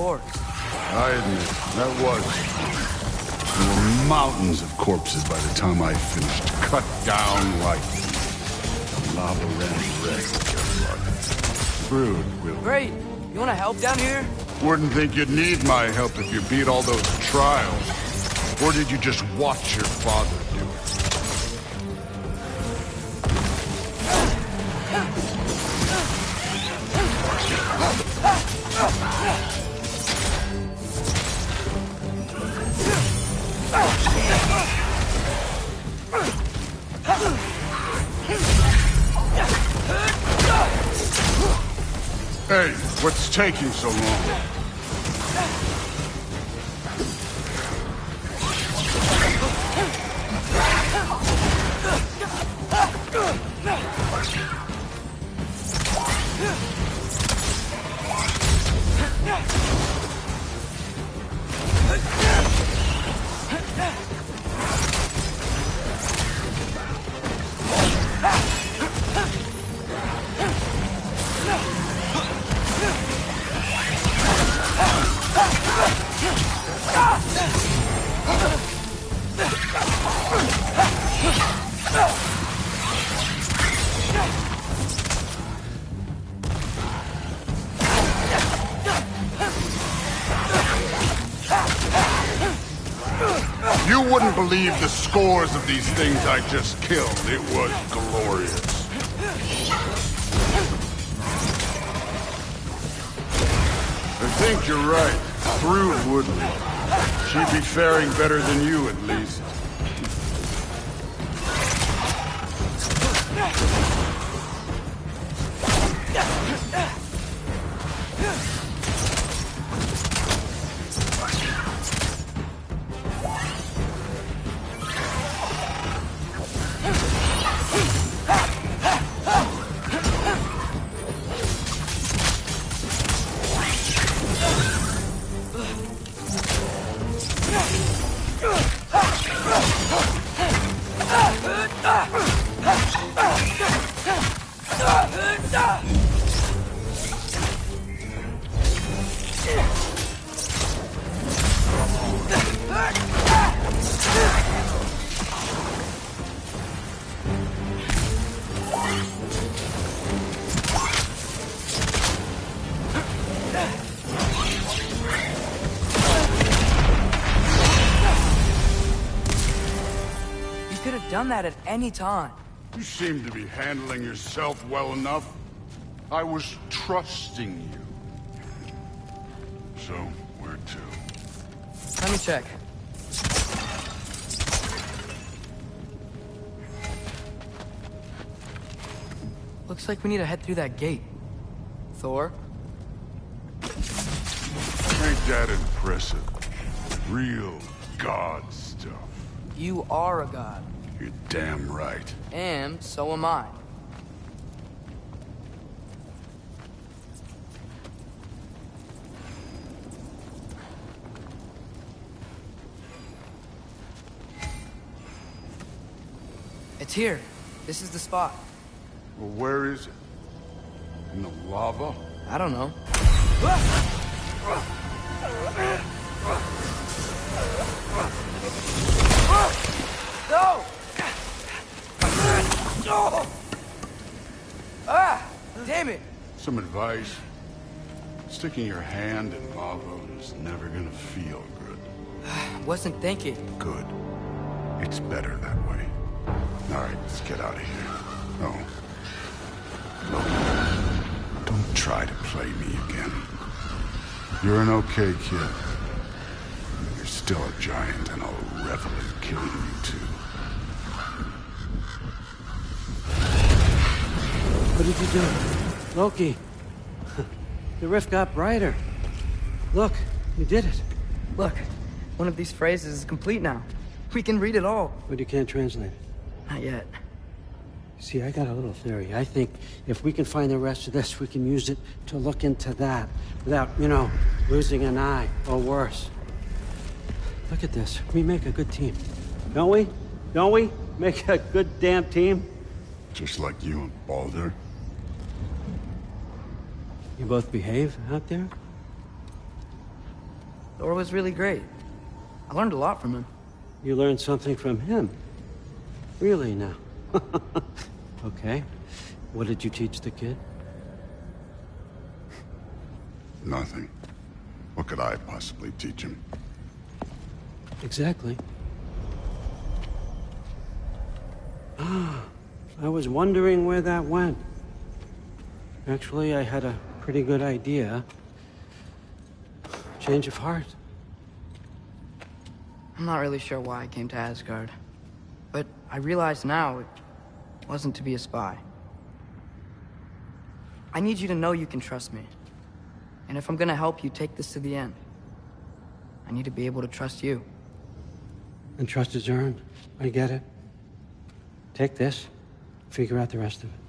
corpse. I admit, that was. There were mountains of corpses by the time I finished. Cut down like the lava ran red with their blood. Crude, really. Great. You want to help down here? Wouldn't think you'd need my help if you beat all those trials. Or did you just watch your father do it? Hey, what's taking so long? You wouldn't believe the scores of these things I just killed. It was glorious. I think you're right. Through Woodley. She'd be faring better than you, at least. Done that at any time. You seem to be handling yourself well enough. I was trusting you. So, where to? Let me check. Looks like we need to head through that gate. Thor? Ain't that impressive? Real god stuff. You are a god. You're damn right. And so am I. It's here. This is the spot. Well, where is it? In the lava? I don't know. No! Ah! Damn it! Some advice. Sticking your hand in lava is never gonna feel good. Wasn't thinking. Good. It's better that way. All right, let's get out of here. Oh. Look, don't try to play me again. You're an okay kid. You're still a giant, and I'll revel in killing you too. What did you do? Loki. The rift got brighter. Look, you did it. Look, one of these phrases is complete now. We can read it all. But you can't translate it. Not yet. See, I got a little theory. I think if we can find the rest of this, we can use it to look into that without, losing an eye or worse. Look at this. We make a good team. Don't we? Don't we? Make a good damn team? Just like you and Baldur. You both behave out there? Thor was really great. I learned a lot from him. You learned something from him? Really now? Okay. What did you teach the kid? Nothing. What could I possibly teach him? Exactly. Ah, I was wondering where that went. Actually, I had a pretty good idea. Change of heart. I'm not really sure why I came to Asgard. But I realize now it wasn't to be a spy. I need you to know you can trust me. And if I'm gonna help you take this to the end, I need to be able to trust you. And trust is earned. I get it. Take this, figure out the rest of it.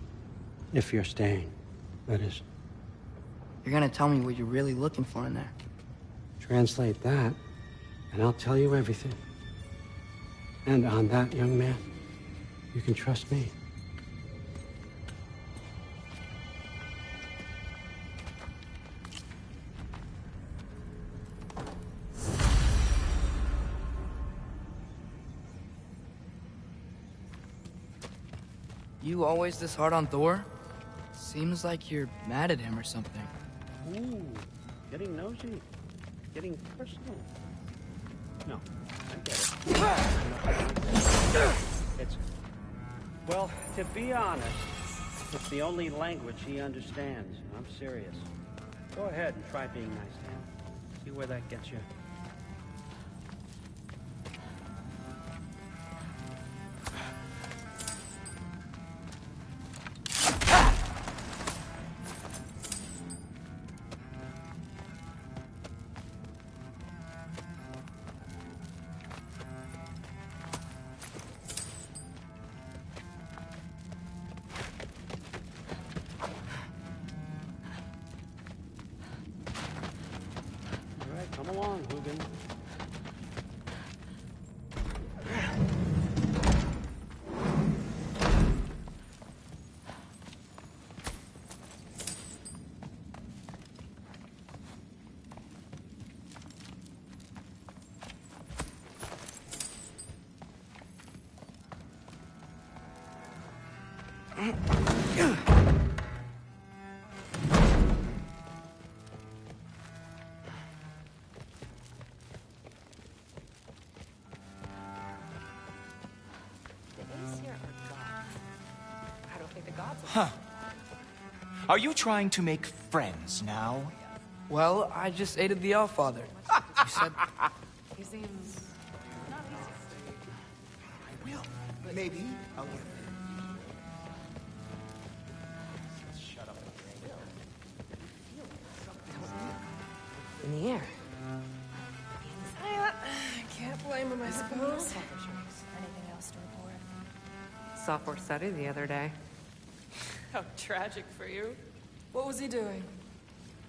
If you're staying, that is. You're gonna tell me what you're really looking for in there. Translate that, and I'll tell you everything. And on that, young man, you can trust me. You always this hard on Thor? Seems like you're mad at him or something. Ooh, getting nosy, getting personal. No, I get it. It's, well, to be honest, it's the only language he understands. I'm serious. Go ahead and try being nice to him. See where that gets you. Come along, Hugin. Huh. Are you trying to make friends now? Well, I just aided the Allfather. You said... He seems not easy. I will. Maybe a little bit. Shut up In the air. Can't blame him, I suppose. Anything else to report? Software study the other day. How tragic for you. What was he doing?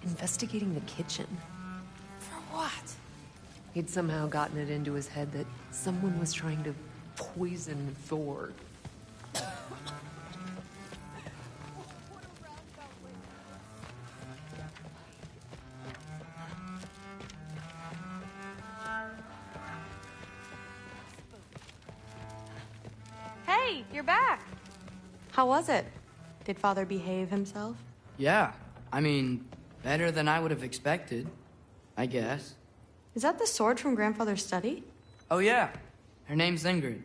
Investigating the kitchen. For what? He'd somehow gotten it into his head that someone was trying to poison Thor. Hey, you're back. How was it? Did Father behave himself? Yeah, I mean, better than I would have expected, I guess. Is that the sword from Grandfather's study? Oh yeah, her name's Ingrid.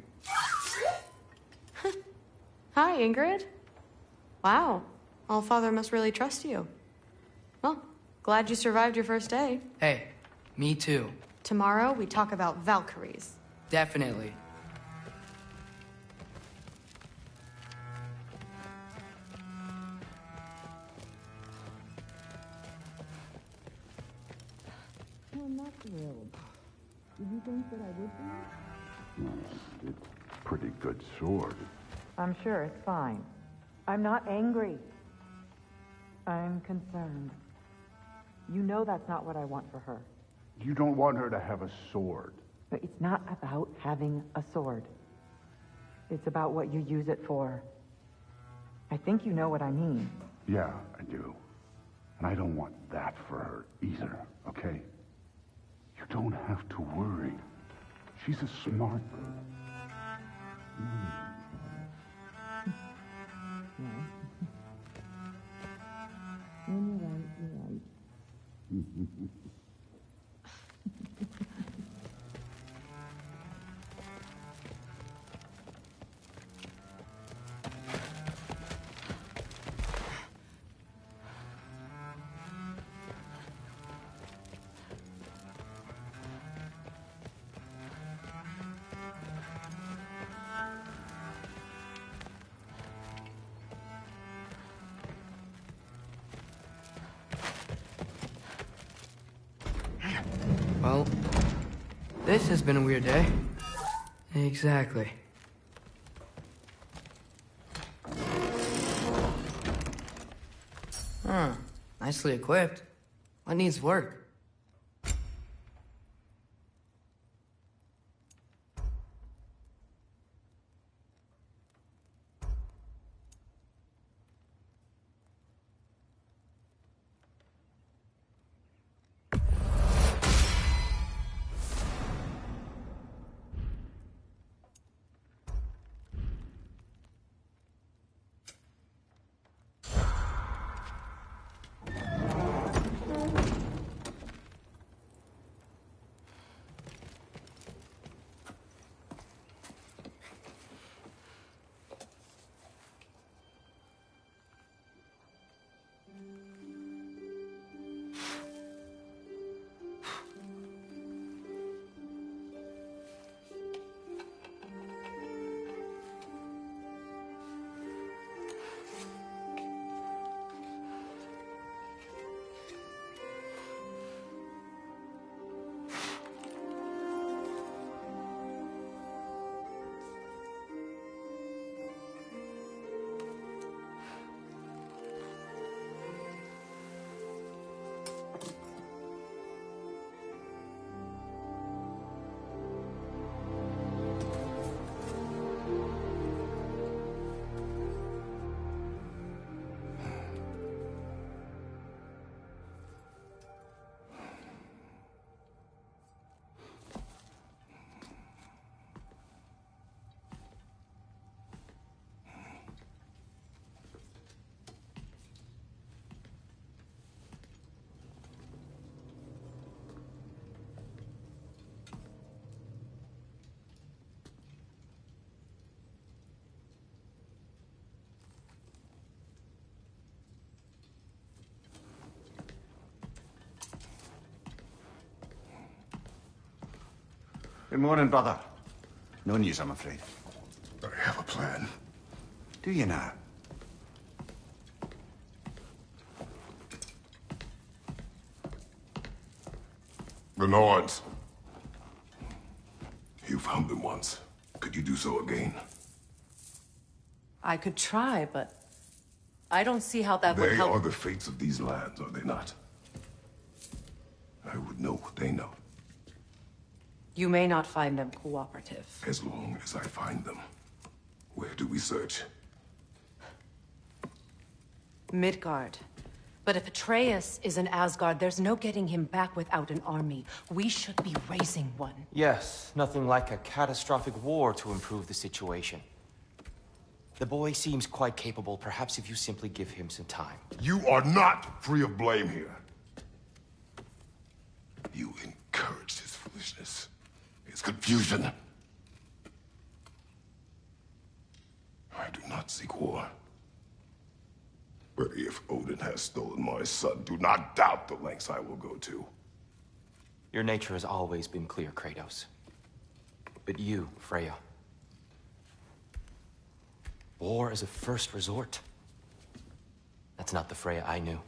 Hi, Ingrid. Wow, Allfather must really trust you. Well, glad you survived your first day. Hey, me too. Tomorrow, we talk about Valkyries. Definitely. I'm not thrilled. Did you think that I would be? It's a pretty good sword. I'm sure it's fine. I'm not angry. I'm concerned. You know that's not what I want for her. You don't want her to have a sword. But it's not about having a sword. It's about what you use it for. I think you know what I mean. Yeah, I do. And I don't want that for her either, okay? You don't have to worry. She's a smart girl. Well, this has been a weird day. Exactly. Huh. Nicely equipped. What needs work? Good morning, brother. No news, I'm afraid. I have a plan. Do you now? The Norns. You found them once. Could you do so again? I could try, but I don't see how that would They help. are the fates of these lands, are they not? I would know what they know, You may not find them cooperative. as long as I find them. Where do we search? Midgard. But if Atreus is in Asgard, there's no getting him back without an army. We should be raising one. Yes, nothing like a catastrophic war to improve the situation. The boy seems quite capable. Perhaps if you simply give him some time. You are not free of blame here. You encouraged his foolishness, his confusion. I do not seek war. But if Odin has stolen my son, do not doubt the lengths I will go to. Your nature has always been clear, Kratos. But you, Freya. War is a first resort. That's not the Freya I knew.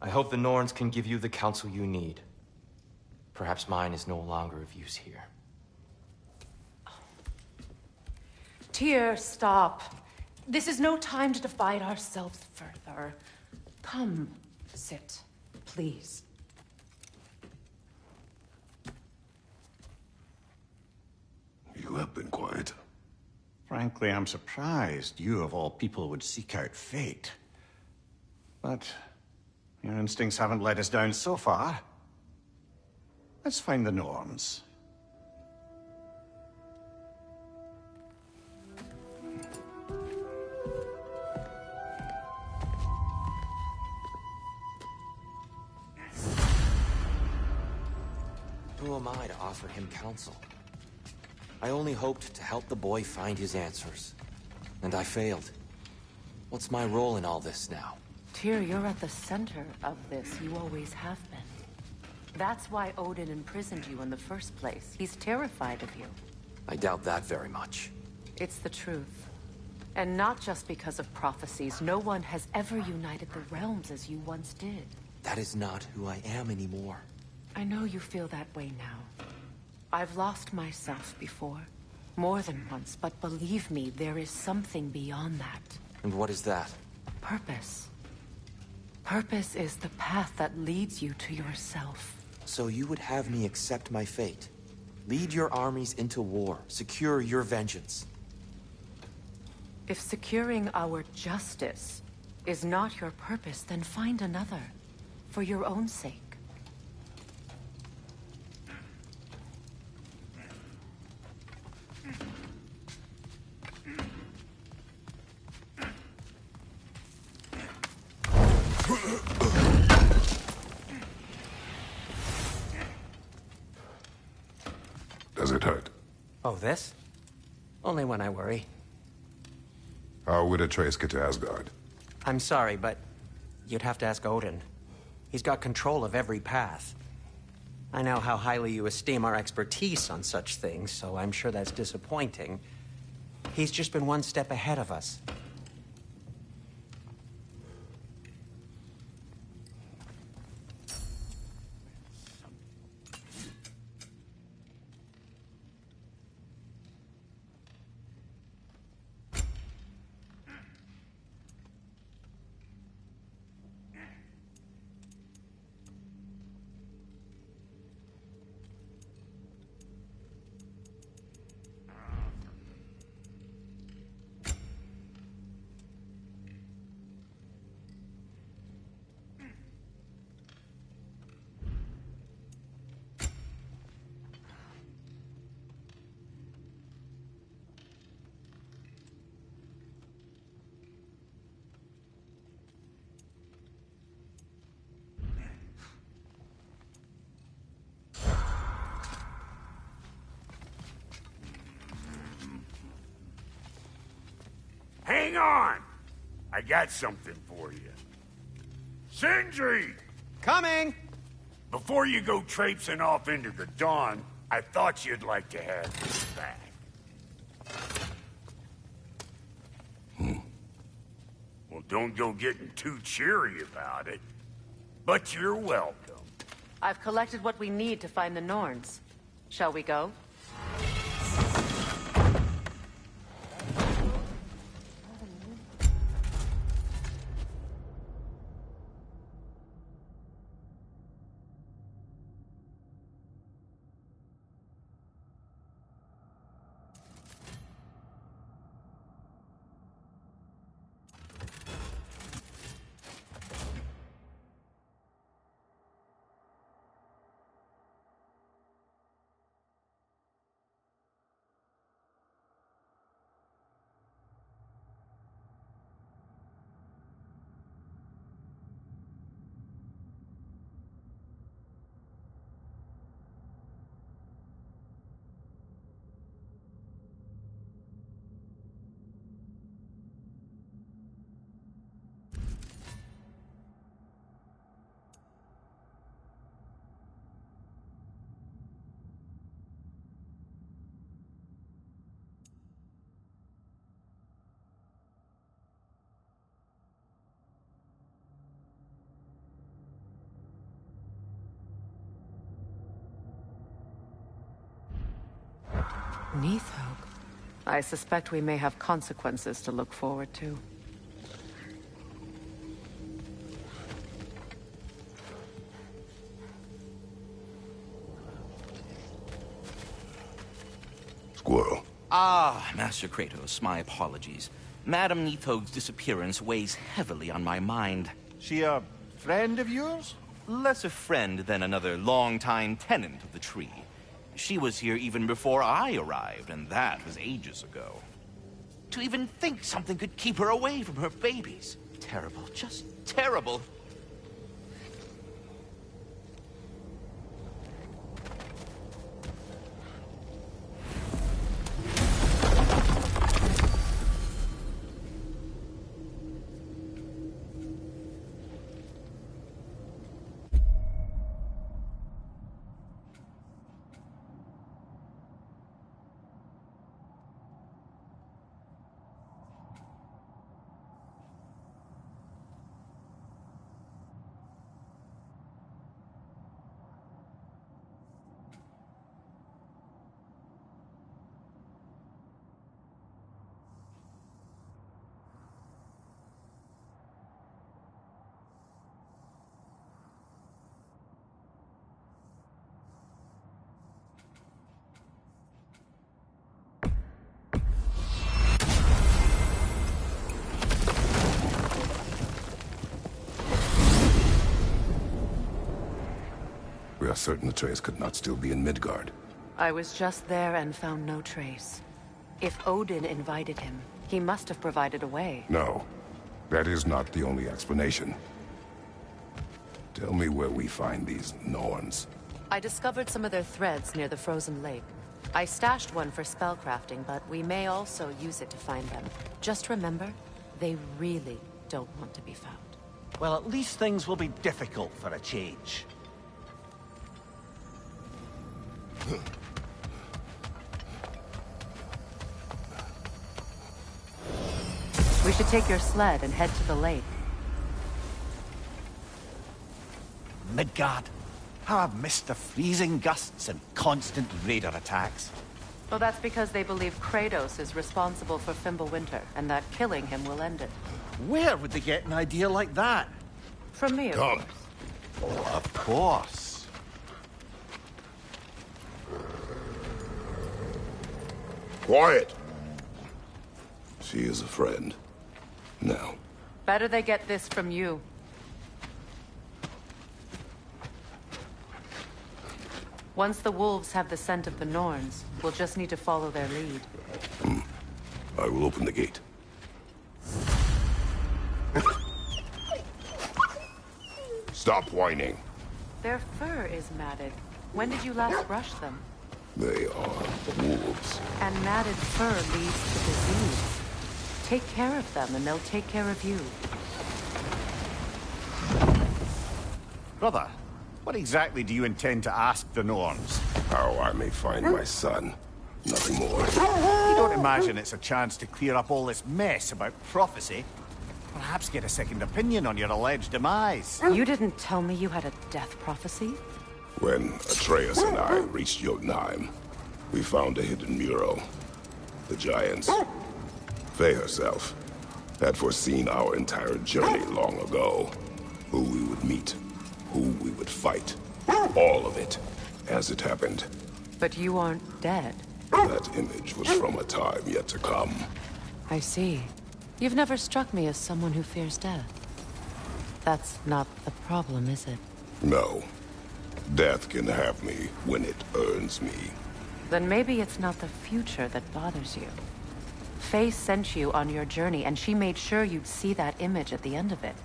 I hope the Norns can give you the counsel you need. Perhaps mine is no longer of use here. Tyr, stop. This is no time to divide ourselves further. Come, sit, please. You have been quiet. Frankly, I'm surprised you, of all people, would seek out fate. But your instincts haven't let us down so far. Let's find the norms. Who am I to offer him counsel? I only hoped to help the boy find his answers. And I failed. What's my role in all this now? Tyr, you're at the center of this. You always have been. That's why Odin imprisoned you in the first place. He's terrified of you. I doubt that very much. It's the truth. And not just because of prophecies. No one has ever united the realms as you once did. That is not who I am anymore. I know you feel that way now. I've lost myself before. More than once, but believe me, there is something beyond that. And what is that? Purpose. Purpose is the path that leads you to yourself. So you would have me accept my fate? Lead your armies into war, secure your vengeance. If securing our justice is not your purpose, then find another. For your own sake. Does it hurt? Oh, this? Only when I worry. How would Atreus get to Asgard? I'm sorry, but you'd have to ask Odin. He's got control of every path. I know how highly you esteem our expertise on such things, so I'm sure that's disappointing. He's just been one step ahead of us. Hang on! I got something for you. Sindri! Coming! Before you go traipsing off into the dawn, I thought you'd like to have this back. Well, don't go getting too cheery about it. But you're welcome. I've collected what we need to find the Norns. Shall we go? Neathog. I suspect we may have consequences to look forward to. Squirrel. Ah, Master Kratos, my apologies. Madame Neathog's disappearance weighs heavily on my mind. She a friend of yours? less a friend than another longtime tenant of the tree. She was here even before I arrived, and that was ages ago. To even think something could keep her away from her babies. Terrible, just terrible. We are certain the trace could not still be in Midgard. I was just there and found no trace. If Odin invited him, he must have provided a way. No, that is not the only explanation. Tell me where we find these Norns. I discovered some of their threads near the frozen lake. I stashed one for spellcrafting, but we may also use it to find them. Just remember, they really don't want to be found. Well, at least things will be difficult for a change. We should take your sled and head to the lake. Midgard. How I've missed the freezing gusts and constant raider attacks. Well, that's because they believe Kratos is responsible for Fimbulwinter, and that killing him will end it. Where would they get an idea like that? From me, of course. Oh, of course. Quiet! She is a friend. Now. Better they get this from you. Once the wolves have the scent of the Norns, we'll just need to follow their lead. I will open the gate. Stop whining. Their fur is matted. When did you last brush them? They are wolves. And matted fur leads to disease. Take care of them, and they'll take care of you. Brother, what exactly do you intend to ask the Norns? How I may find my son. Nothing more. You don't imagine it's a chance to clear up all this mess about prophecy? Perhaps get a second opinion on your alleged demise. You didn't tell me you had a death prophecy? When Atreus and I reached Jotunheim, we found a hidden mural. The Giants, Faye herself, had foreseen our entire journey long ago. Who we would meet, who we would fight. All of it, as it happened. But you aren't dead. That image was from a time yet to come. I see. You've never struck me as someone who fears death. That's not the problem, is it? No. Death can have me when it earns me. Then maybe it's not the future that bothers you. Faye sent you on your journey, and she made sure you'd see that image at the end of it.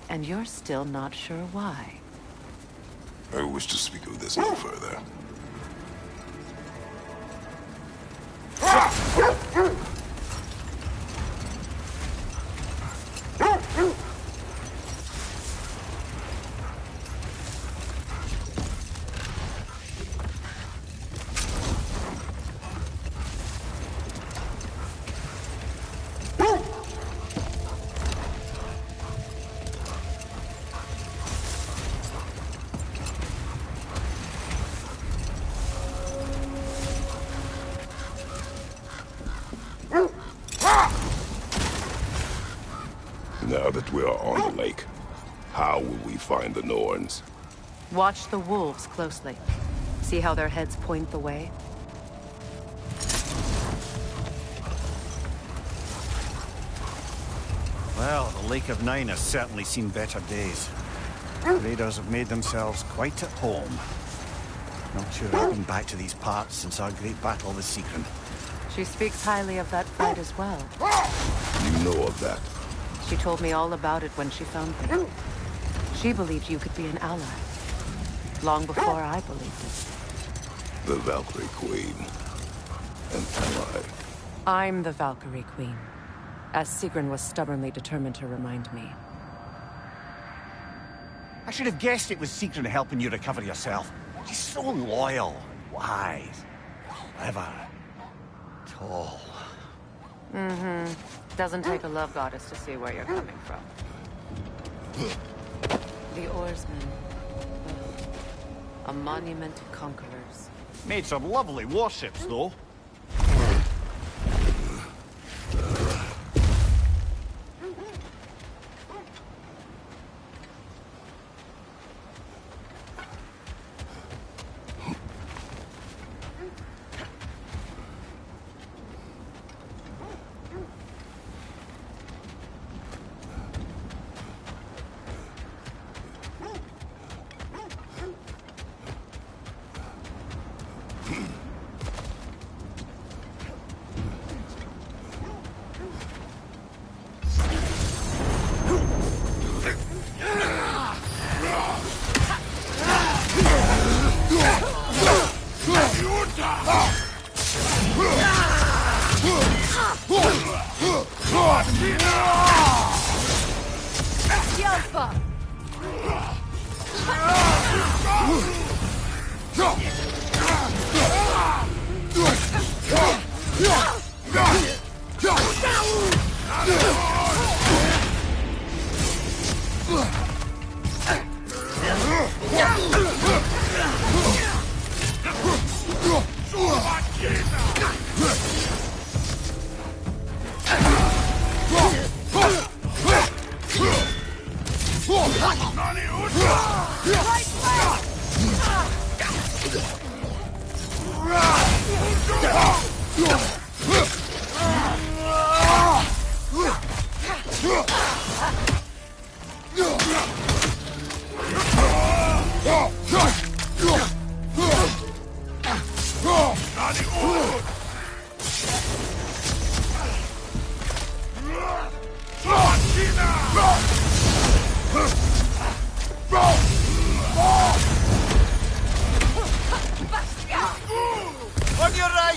And you're still not sure why. I wish to speak of this no further. Now that we are on the lake, how will we find the Norns? Watch the wolves closely. See how their heads point the way? Well, the Lake of Nine has certainly seen better days. Raiders have made themselves quite at home. Not sure I've been back to these parts since our great battle with Sigrun. She speaks highly of that fight as well. You know of that? She told me all about it when she found me. She believed you could be an ally. Long before I believed it. The Valkyrie Queen. An ally. I'm the Valkyrie Queen, as Sigrun was stubbornly determined to remind me. I should have guessed it was Sigrun helping you recover yourself. She's so loyal, wise, clever, tall. Mm-hmm. Doesn't take a love goddess to see where you're coming from. The oarsmen. A monument to conquerors. Made some lovely warships, though. On your right!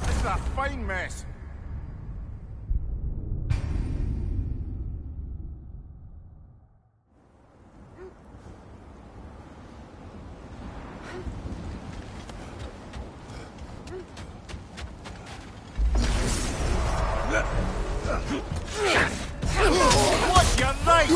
This is a fine mess. What's your right?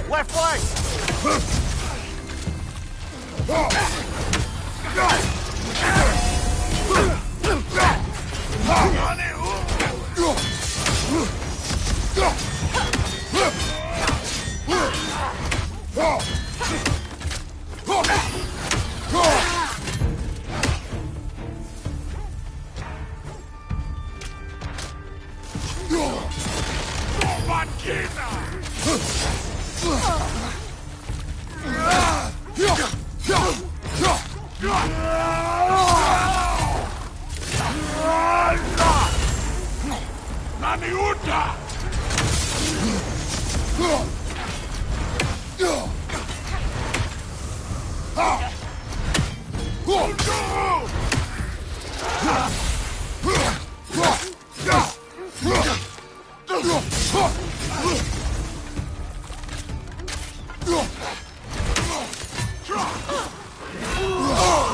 Left flank!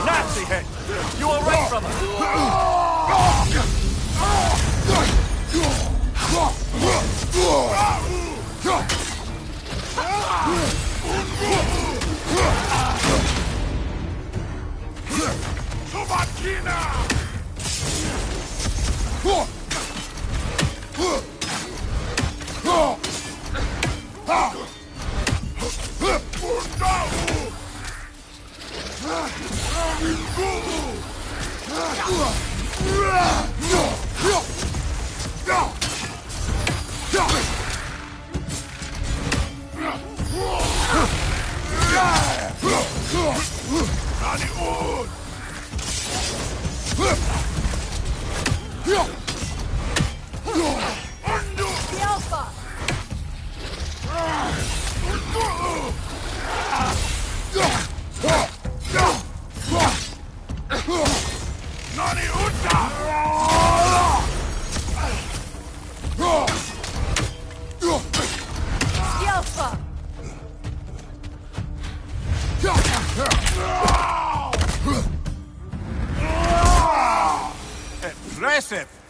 Nasty hit! You all right, brother? Impressive!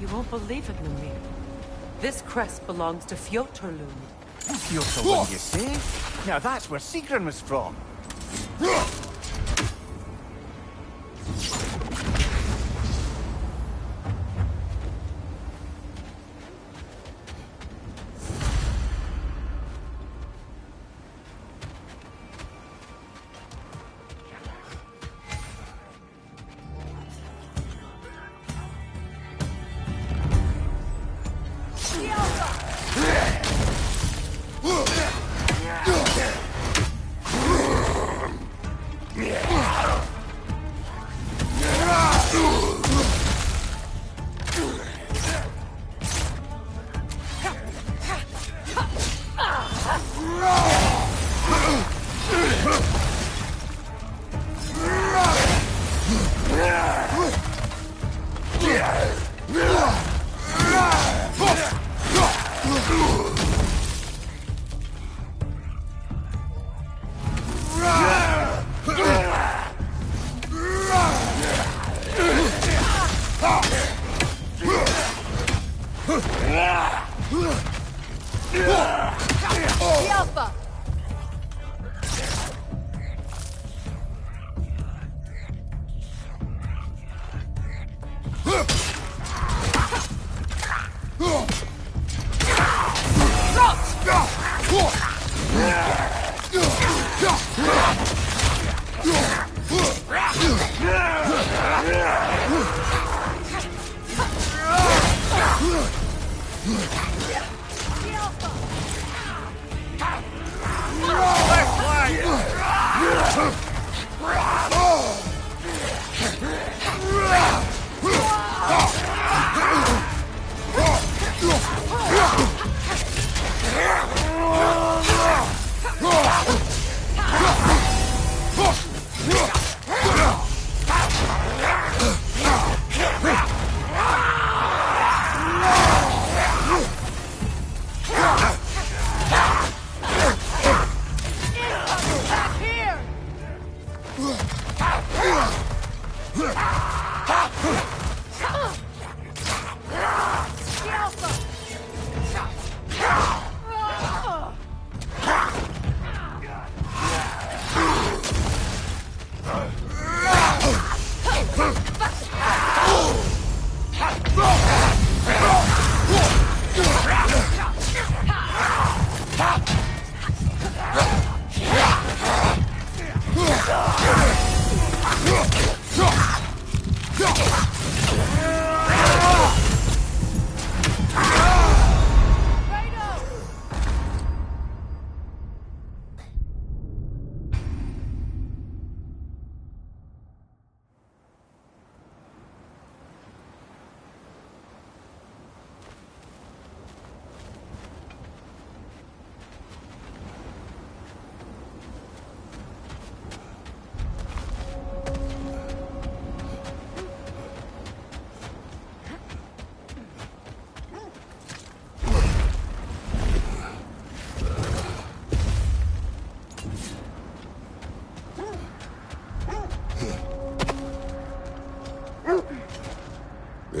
You won't believe it, Lumir. This crest belongs to Fjotorlund. Fjotorlund, you say? Now that's where Sigrun was from.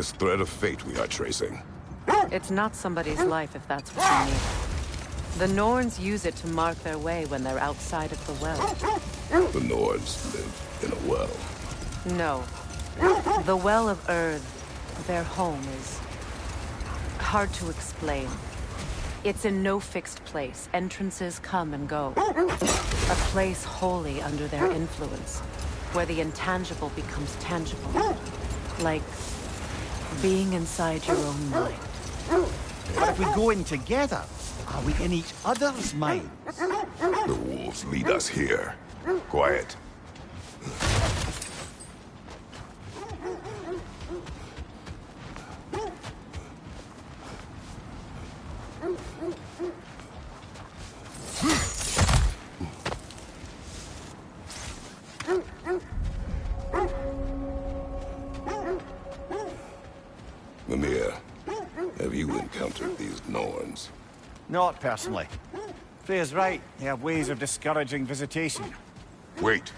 This thread of fate we are tracing. It's not somebody's life if that's what you mean. The Norns use it to mark their way when they're outside of the well. The Nords live in a well. No. The Well of Earth, their home, is hard to explain. It's in no fixed place. Entrances come and go. A place wholly under their influence, where the intangible becomes tangible. Like being inside your own mind. But if we go in together, are we in each other's minds? The wolves lead us here. Quiet. Mimir, have you encountered these Norns? Not personally. Freya's right. They have ways of discouraging visitation. Wait.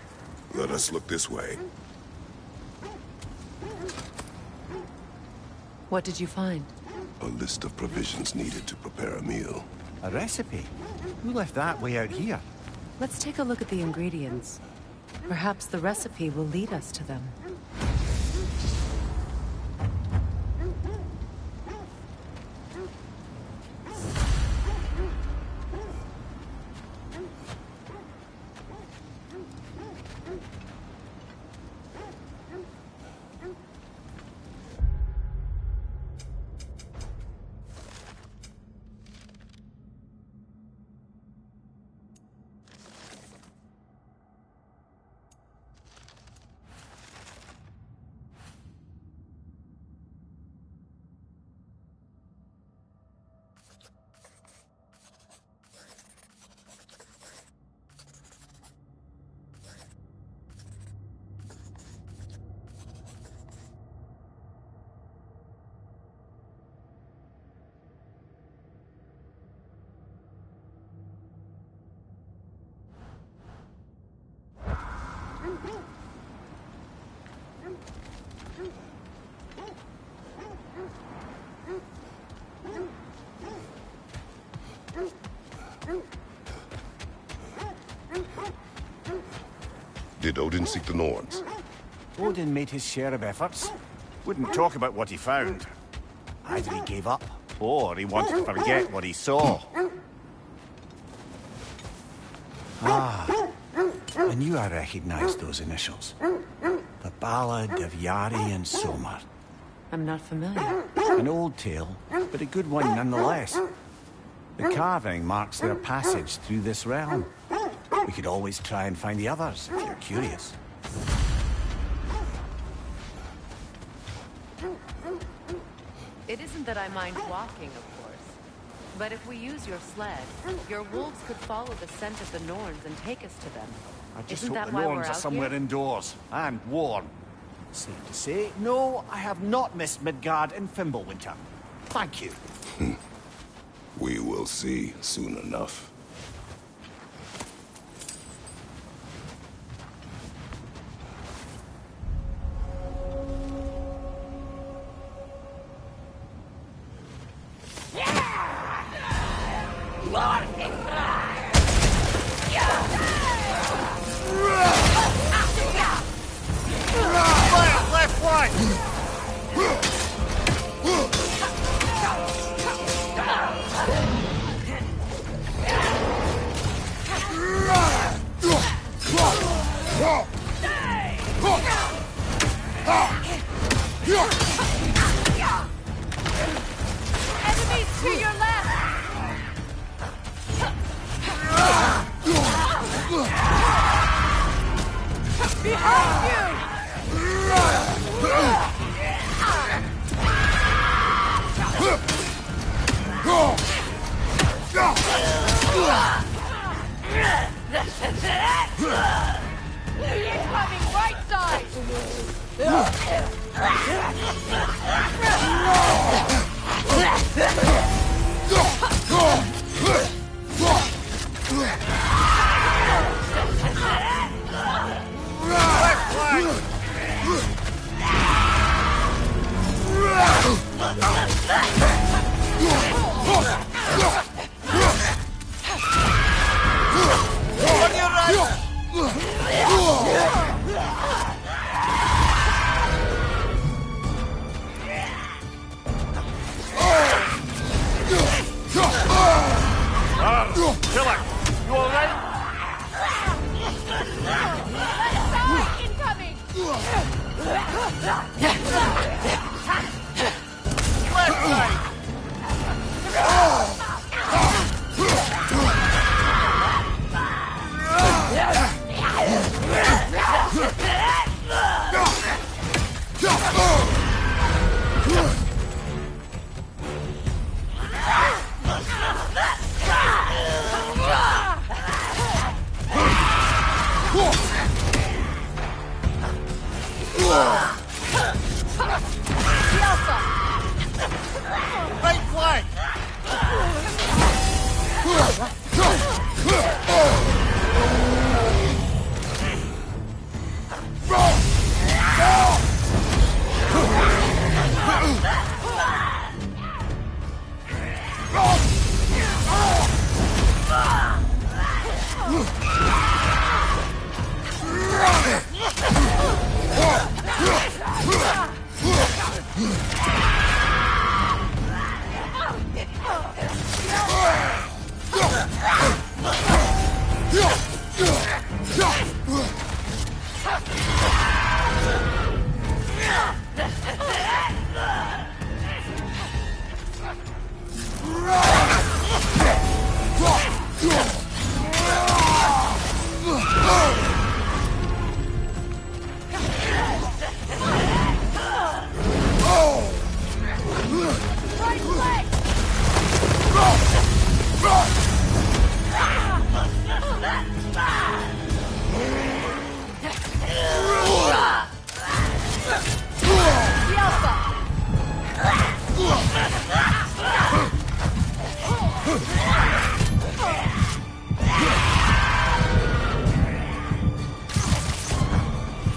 Let us look this way. What did you find? A list of provisions needed to prepare a meal. A recipe? Who left that way out here? Let's take a look at the ingredients. Perhaps the recipe will lead us to them. Did Odin seek the Norns? Odin made his share of efforts. Wouldn't talk about what he found. Either he gave up, or he wanted to forget what he saw. Ah, I knew I recognized those initials. The Ballad of Yare and Somar. I'm not familiar. An old tale, but a good one nonetheless. The carving marks their passage through this realm. We could always try and find the others, if you're curious. It isn't that I mind walking, of course. But if we use your sled, your wolves could follow the scent of the Norns and take us to them. I just Isn't hope that the why we're Norns are out somewhere here? indoors, and warm. Safe to say, no, I have not missed Midgard in Fimbulwinter. Thank you. We will see soon enough. left flank! Enemies to your left! Behind you! Incoming right side! Killer, you alright? Incoming! Left side! Right flank!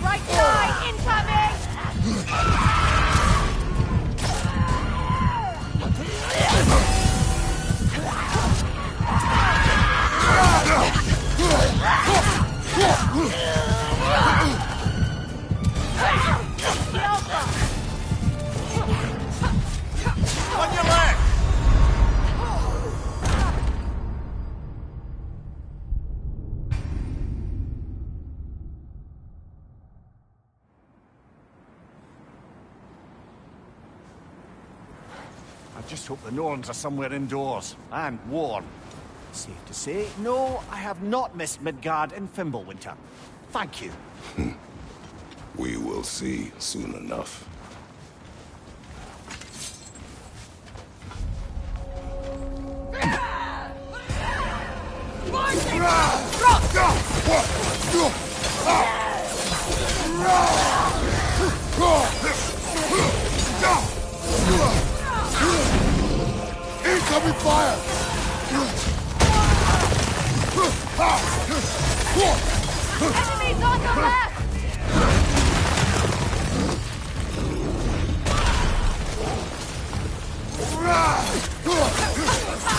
Right side incoming! On your left! I just hope the Norns are somewhere indoors, and warm. Safe to say, no, I have not missed Midgard in Fimbulwinter. Thank you. We will see soon enough. Incoming fire! Enemies on the left!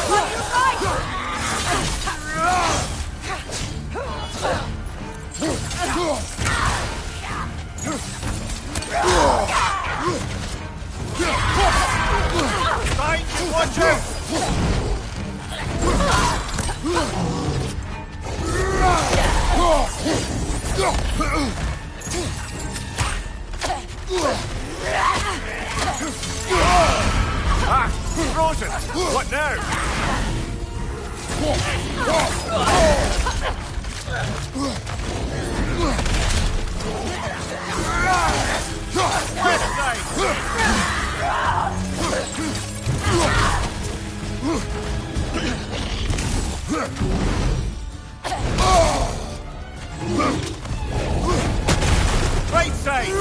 On your right! Watch out! Ah! Frozen! What now? Right side!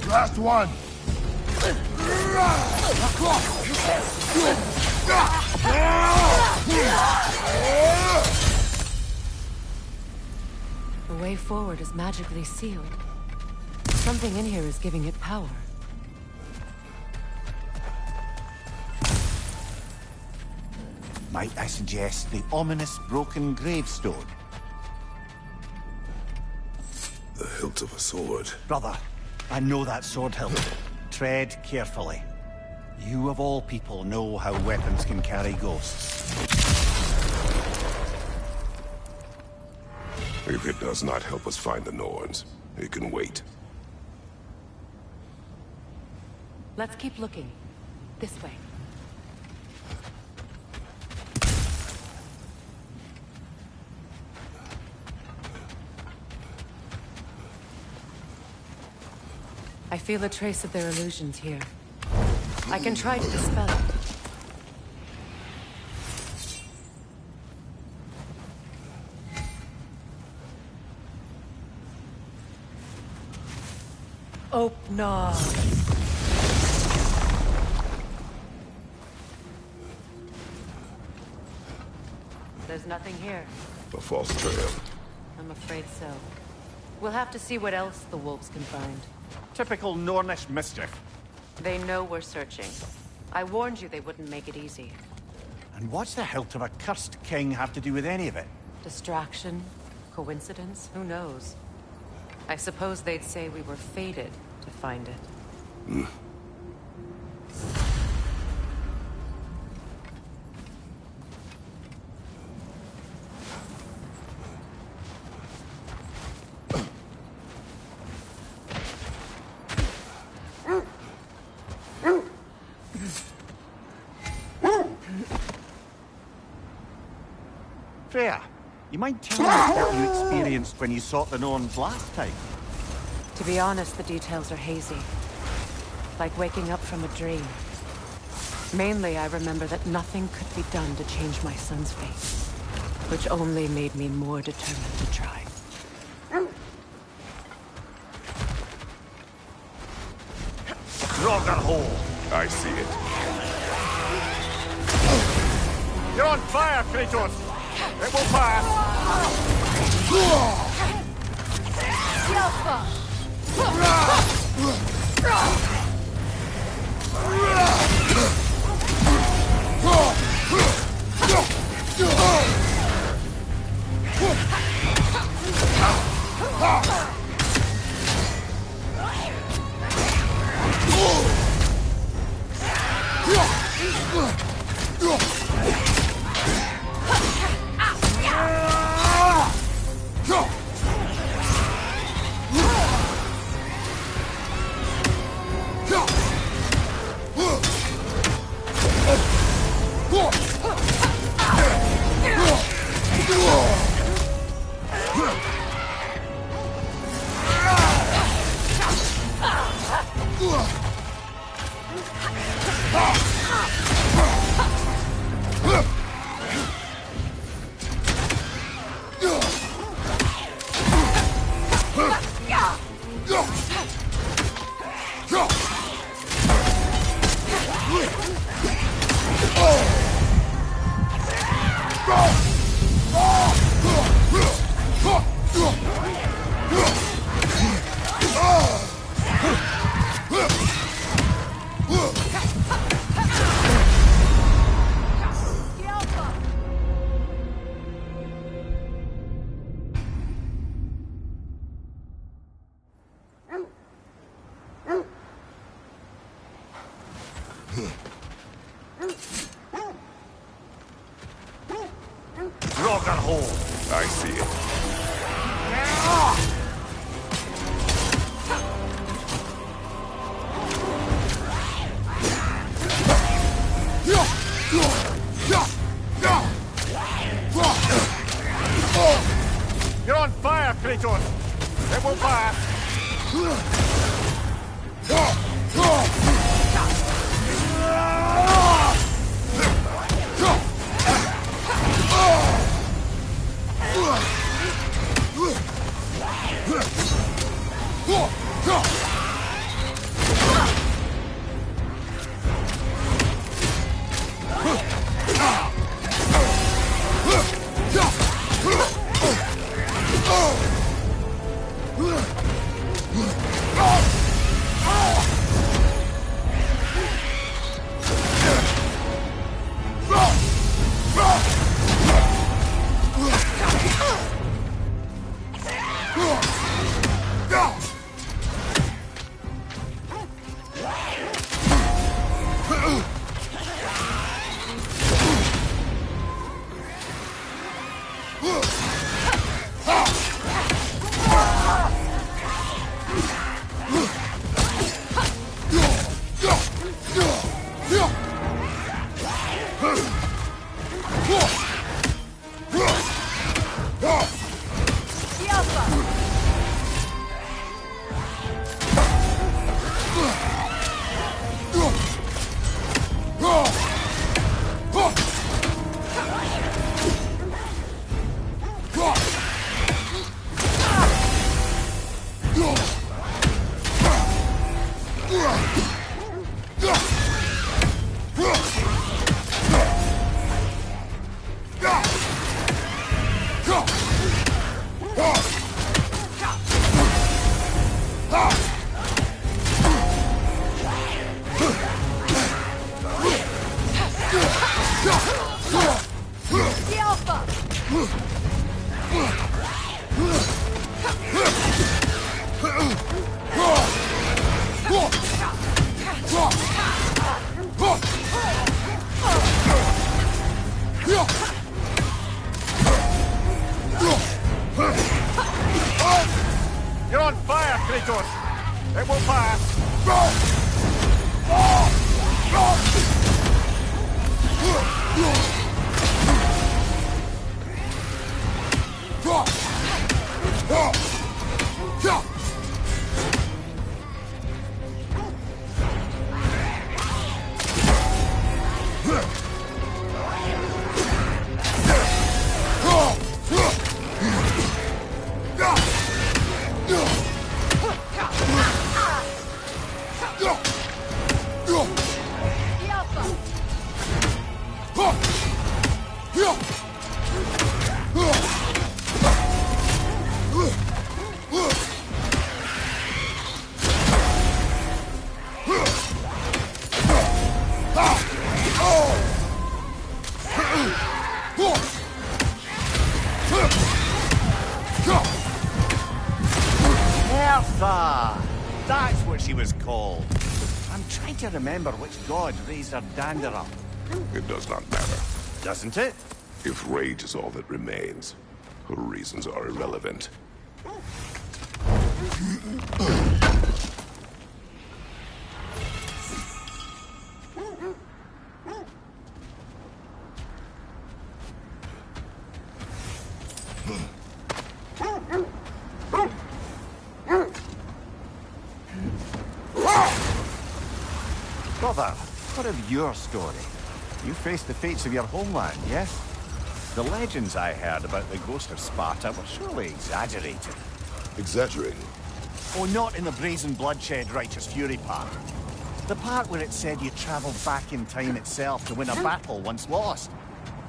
Last one. The way forward is magically sealed. Something in here is giving it power. Might I suggest the ominous broken gravestone? The hilt of a sword. Brother, I know that sword hilt. Tread carefully. You of all people know how weapons can carry ghosts. If it does not help us find the Norns, it can wait. Let's keep looking. This way. I feel a trace of their illusions here. I can try to dispel it. Oh, no. There's nothing here. A false trail. I'm afraid so. We'll have to see what else the wolves can find. Typical Nornish mischief. They know we're searching. I warned you they wouldn't make it easy. And what's the hilt of a cursed king have to do with any of it? Distraction? Coincidence? Who knows? I suppose they'd say we were fated to find it. Freya, you mind telling us what you experienced when you sought the Norns last time? To be honest, the details are hazy. Like waking up from a dream. Mainly, I remember that nothing could be done to change my son's fate. Which only made me more determined to try. Roger hole! I see it. You're on fire, Kratos! It will pass! Rocket hole. I see it. You're on fire, Kratos. It will pass. You're on fire, Kratos. It will pass. Bertha! That's what she was called. I'm trying to remember which god raised her dander up. It does not matter. Doesn't it? If rage is all that remains, her reasons are irrelevant. Brother, what of your story? You faced the fates of your homeland, yes? The legends I heard about the ghost of Sparta were surely exaggerated. Exaggerating? Oh, not in the brazen bloodshed righteous fury part. The part where it said you traveled back in time itself to win a battle once lost.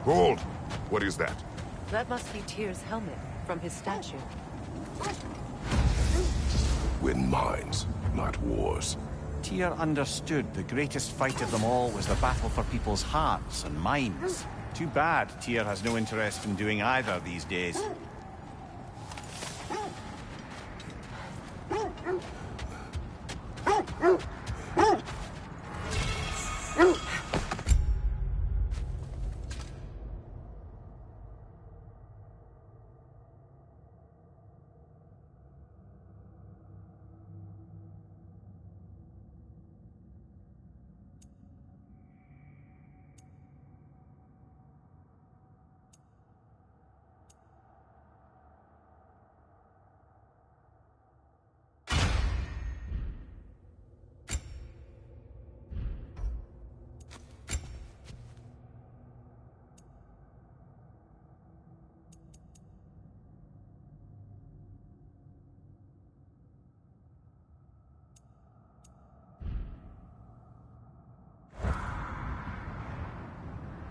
Hold! What is that? That must be Tyr's helmet from his statue. Win minds, not wars. Tyr understood the greatest fight of them all was the battle for people's hearts and minds. Too bad Tyr has no interest in doing either these days.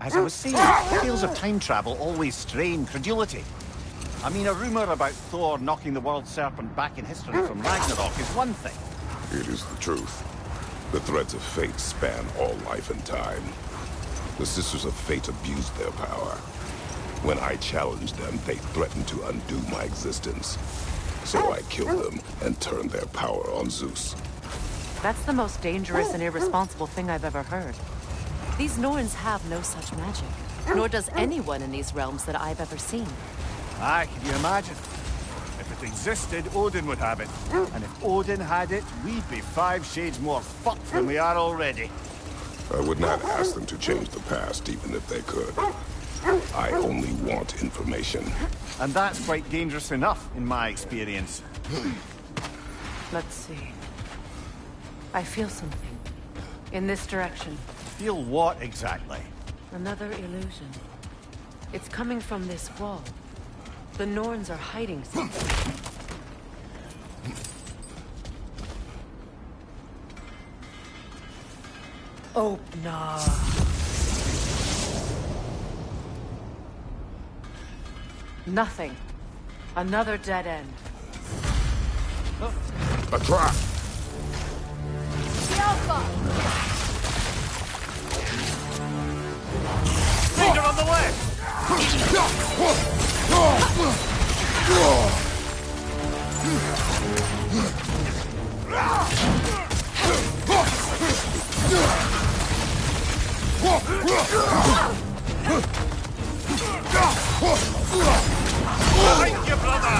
As I was saying, tales of time travel always strain credulity. I mean, a rumor about Thor knocking the world serpent back in history from Ragnarok is one thing. It is the truth. The threads of fate span all life and time. The Sisters of Fate abused their power. When I challenged them, they threatened to undo my existence. So I killed them and turned their power on Zeus. That's the most dangerous and irresponsible thing I've ever heard. These Norns have no such magic, nor does anyone in these realms that I've ever seen. Aye, can you imagine? If it existed, Odin would have it. And if Odin had it, we'd be 5 shades more fucked than we are already. I would not ask them to change the past, even if they could. I only want information. And that's quite dangerous enough, in my experience. Let's see. I feel something. In this direction. Feel what exactly? Another illusion. It's coming from this wall. The Norns are hiding something. Oh, no. Nothing. Another dead end. A trap! The Alpha! Danger on the way! Behind you, brother!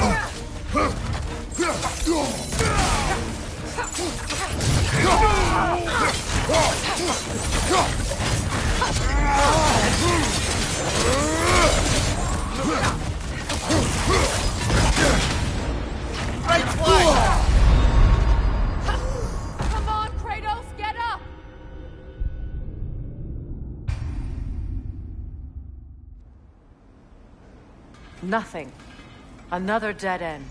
Right flank! Come on, Kratos, get up! Nothing. Another dead end.